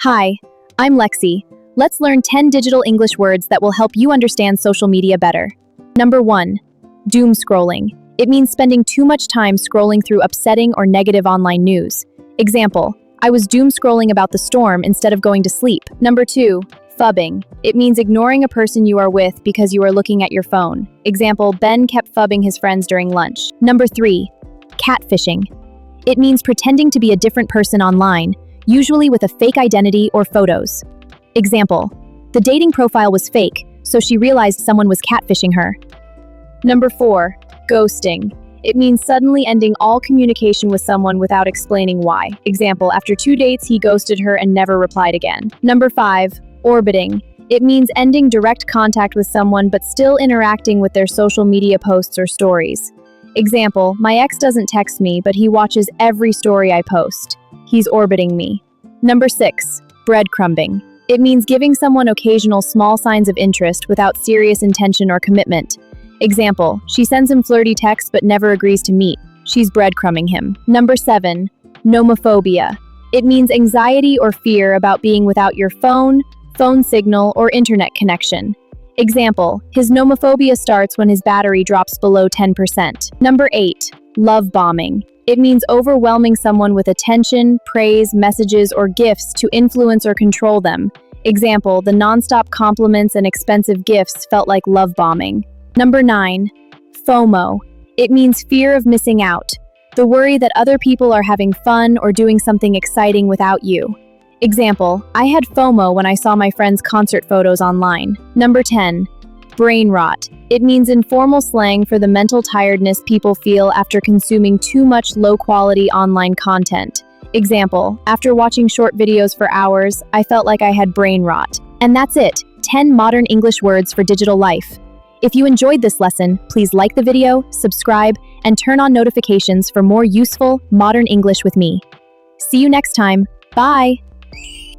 Hi, I'm Lexi. Let's learn 10 digital English words that will help you understand social media better. Number 1. Doomscrolling. It means spending too much time scrolling through upsetting or negative online news. Example, I was doomscrolling about the storm instead of going to sleep. Number 2. Phubbing. It means ignoring a person you are with because you are looking at your phone. Example, Ben kept phubbing his friends during lunch. Number 3. Catfishing. It means pretending to be a different person online, usually with a fake identity or photos. Example, the dating profile was fake, so she realized someone was catfishing her. Number 4. Ghosting. It means suddenly ending all communication with someone without explaining why. Example, after 2 dates, he ghosted her and never replied again. Number 5. Orbiting. It means ending direct contact with someone but still interacting with their social media posts or stories. Example, my ex doesn't text me, but he watches every story I post. He's orbiting me. Number 6. Breadcrumbing. It means giving someone occasional small signs of interest without serious intention or commitment. Example, she sends him flirty texts but never agrees to meet. She's breadcrumbing him. Number 7. Nomophobia. It means anxiety or fear about being without your phone signal, or internet connection. Example, his nomophobia starts when his battery drops below 10%. Number 8. Love bombing. It means overwhelming someone with attention, praise, messages, or gifts to influence or control them. Example, the nonstop compliments and expensive gifts felt like love bombing. Number 9. FOMO. It means fear of missing out. The worry that other people are having fun or doing something exciting without you. Example, I had FOMO when I saw my friend's concert photos online. Number 10. Brain rot. It means informal slang for the mental tiredness people feel after consuming too much low-quality online content. Example, after watching short videos for hours, I felt like I had brain rot. And that's it, 10 modern English words for digital life. If you enjoyed this lesson, please like the video, subscribe, and turn on notifications for more useful, modern English with me. See you next time. Bye!